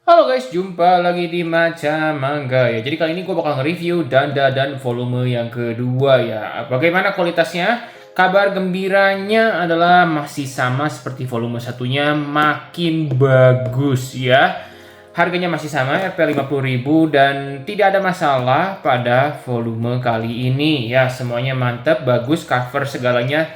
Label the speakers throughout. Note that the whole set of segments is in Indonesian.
Speaker 1: Halo guys, jumpa lagi di Maca Mangga ya. Jadi kali ini gue bakal nge-review Danda dan volume yang kedua ya. Bagaimana kualitasnya? Kabar gembiranya adalah masih sama seperti volume satunya, makin bagus ya. Harganya masih sama, Rp 50.000 dan tidak ada masalah pada volume kali ini ya. Semuanya mantap, bagus, cover segalanya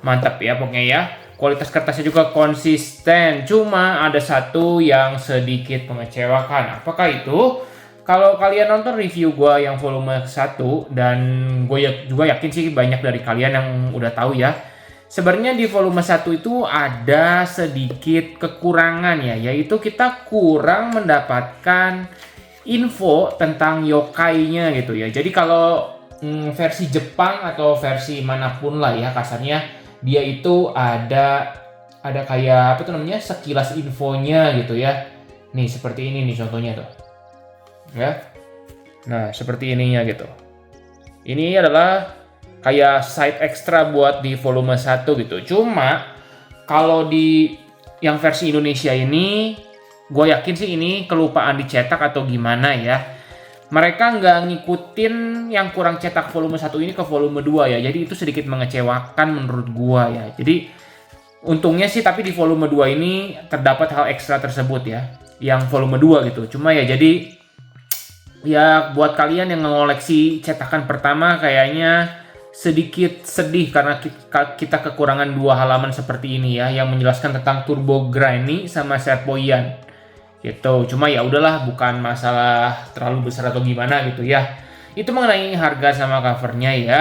Speaker 1: mantap ya pokoknya ya. Kualitas kertasnya juga konsisten, cuma ada satu yang sedikit mengecewakan. Apakah itu? Kalau kalian nonton review gue yang volume 1, dan gue juga yakin sih banyak dari kalian yang udah tahu ya. Sebenarnya di volume 1 itu ada sedikit kekurangan ya, yaitu kita kurang mendapatkan info tentang yokai-nya gitu ya. Jadi kalau versi Jepang atau versi manapun lah ya kasarnya, dia itu ada kayak apa tuh namanya, sekilas infonya gitu ya. Nih seperti ini nih contohnya tuh ya. Nah seperti ininya gitu. Ini adalah kayak side extra buat di volume 1 gitu. Cuma kalau di yang versi Indonesia ini, gue yakin sih ini kelupaan dicetak atau gimana ya. Mereka nggak ngikutin yang kurang cetak volume 1 ini ke volume 2 ya. Jadi itu sedikit mengecewakan menurut gua ya. Jadi untungnya sih tapi di volume 2 ini terdapat hal ekstra tersebut ya. Yang volume 2 gitu. Cuma ya jadi ya buat kalian yang ngoleksi cetakan pertama kayaknya sedikit sedih karena kita kekurangan dua halaman seperti ini ya yang menjelaskan tentang Turbo Granny sama Serpoian gitu. Cuma ya udahlah, bukan masalah terlalu besar atau gimana gitu ya. Itu mengenai harga sama covernya ya.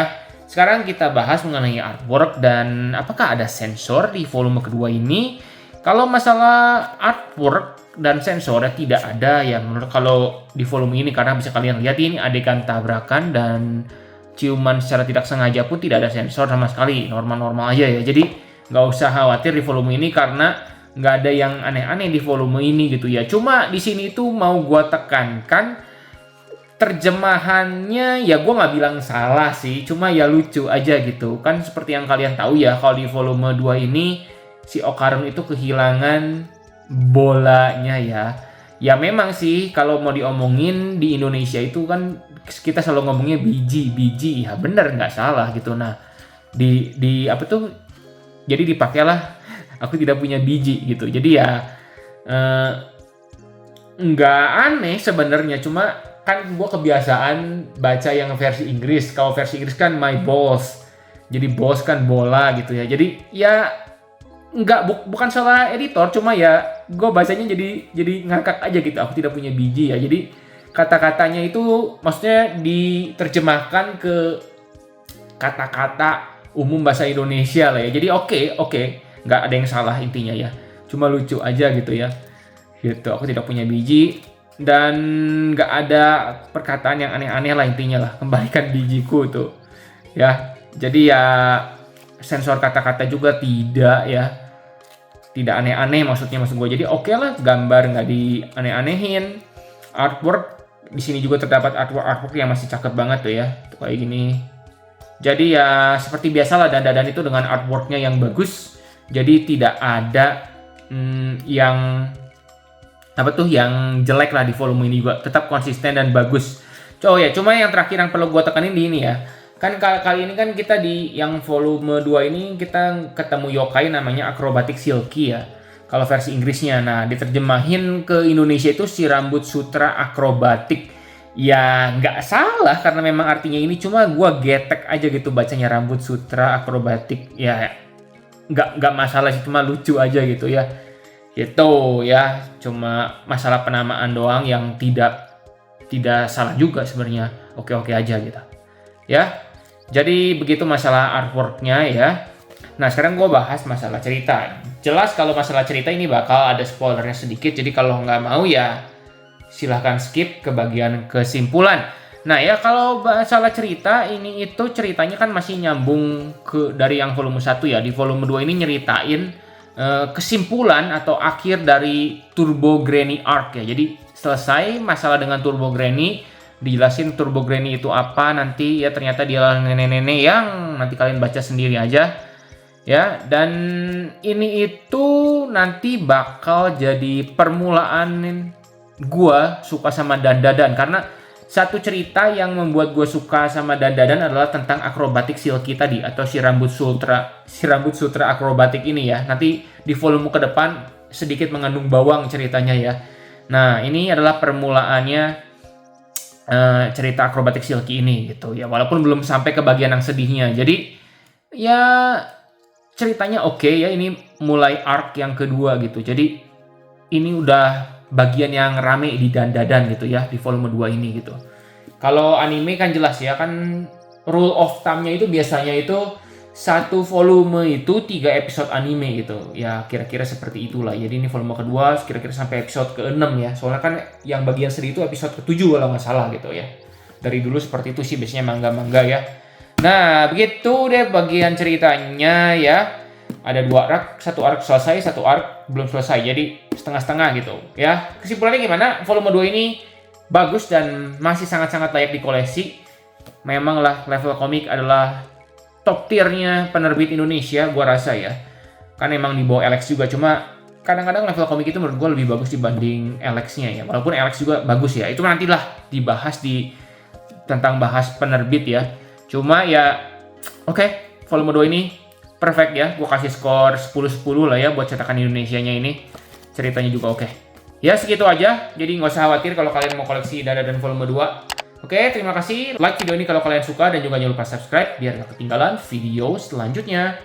Speaker 1: Sekarang kita bahas mengenai artwork dan apakah ada sensor di volume kedua ini. Kalau masalah artwork dan sensornya tidak ada ya menurut kalau di volume ini, karena bisa kalian lihat ini adegan tabrakan dan ciuman secara tidak sengaja pun tidak ada sensor sama sekali, normal-normal aja ya. Jadi nggak usah khawatir di volume ini karena nggak ada yang aneh-aneh di volume ini gitu ya. Cuma di sini tuh mau gua tekankan terjemahannya ya, gua nggak bilang salah sih, cuma ya lucu aja gitu kan. Seperti yang kalian tahu ya, kalau di volume 2 ini si Okarun itu kehilangan bolanya ya. Ya memang sih kalau mau diomongin di Indonesia itu kan kita selalu ngomongnya biji ya, bener nggak salah gitu. Nah di apa tuh, jadi dipakailah aku tidak punya biji gitu. Jadi ya nggak aneh sebenarnya, cuma kan gue kebiasaan baca yang versi Inggris. Kalau versi Inggris kan my balls, jadi balls kan bola gitu ya. Jadi ya nggak bukan salah editor, cuma ya gue bacanya jadi ngakak aja gitu. Aku tidak punya biji ya. Jadi kata-katanya itu maksudnya diterjemahkan ke kata-kata umum bahasa Indonesia lah ya. Jadi oke, nggak ada yang salah intinya ya. Cuma lucu aja gitu ya. Gitu, aku tidak punya biji dan nggak ada perkataan yang aneh-aneh lah intinya lah. Kembalikan bijiku tuh ya. Jadi ya sensor kata-kata juga tidak ya. Tidak aneh-aneh maksud gue. Jadi oke lah, gambar nggak dianeh-anehin. Artwork di sini juga terdapat artwork yang masih cakep banget tuh ya. Tuh kayak gini. Jadi ya seperti biasalah dandan itu dengan artworknya yang bagus. Jadi tidak ada yang apa tuh yang jelek lah di volume ini, juga tetap konsisten dan bagus. Cuma yang terakhir yang perlu gue tekanin di ini ya. Kan kali ini kan kita di yang volume 2 ini kita ketemu yokai namanya Acrobatic Silky ya. Kalau versi Inggrisnya, nah diterjemahin ke Indonesia itu si rambut sutra akrobatik. Ya nggak salah karena memang artinya ini, cuma gue getek aja gitu bacanya rambut sutra akrobatik. Ya nggak masalah sih, cuma lucu aja gitu ya. Gitu ya, cuma masalah penamaan doang yang tidak salah juga sebenarnya. Oke aja gitu. Ya, jadi begitu masalah artworknya ya. Nah sekarang gue bahas masalah cerita. Jelas kalau masalah cerita ini bakal ada spoilernya sedikit. Jadi kalau nggak mau ya silahkan skip ke bagian kesimpulan. Nah ya, kalau masalah cerita ini itu ceritanya kan masih nyambung ke dari yang volume 1 ya. Di volume 2 ini nyeritain kesimpulan atau akhir dari Turbo Granny Arc ya. Jadi selesai masalah dengan Turbo Granny, dijelasin Turbo Granny itu apa nanti ya. Ternyata dia nenek-nenek yang nanti kalian baca sendiri aja ya. Dan ini itu nanti bakal jadi permulaan gua suka sama Dandadan, karena satu cerita yang membuat gue suka sama Dandadan adalah tentang akrobatik Silky tadi, atau si rambut sutra akrobatik ini ya. Nanti di volume ke depan sedikit mengandung bawang ceritanya ya. Nah, ini adalah permulaannya cerita akrobatik Silky ini gitu ya. Walaupun belum sampai ke bagian yang sedihnya. Jadi ya ceritanya oke ya, ini mulai arc yang kedua gitu. Jadi ini udah bagian yang rame di Dandadan gitu ya, di volume 2 ini gitu. Kalau anime kan jelas ya, kan rule of thumb-nya itu biasanya itu satu volume itu 3 episode anime gitu. Ya kira-kira seperti itulah. Jadi ini volume kedua kira-kira sampai episode ke-6 ya. Soalnya kan yang bagian sedih itu episode ke-7 kalau nggak salah gitu ya. Dari dulu seperti itu sih biasanya manga-manga ya. Nah, begitu deh bagian ceritanya ya. Ada 2 arc, satu arc selesai, satu arc belum selesai. Jadi setengah-setengah gitu ya. Kesimpulannya gimana? Volume 2 ini bagus dan masih sangat-sangat layak dikoleksi. Memanglah Level Comic adalah top tier-nya penerbit Indonesia gua rasa ya. Kan emang di bawah Alex juga, cuma kadang-kadang Level Comic itu menurut gua lebih bagus dibanding Alex-nya ya. Walaupun Alex juga bagus ya. Itu nantilah dibahas tentang bahas penerbit ya. Cuma ya oke, volume 2 ini perfect ya. Gua kasih skor 10/10 lah ya buat cetakan Indonesianya ini. Ceritanya juga oke. Ya segitu aja. Jadi nggak usah khawatir kalau kalian mau koleksi Dandadan volume 2. Oke, terima kasih. Like video ini kalau kalian suka dan juga jangan lupa subscribe biar nggak ketinggalan video selanjutnya.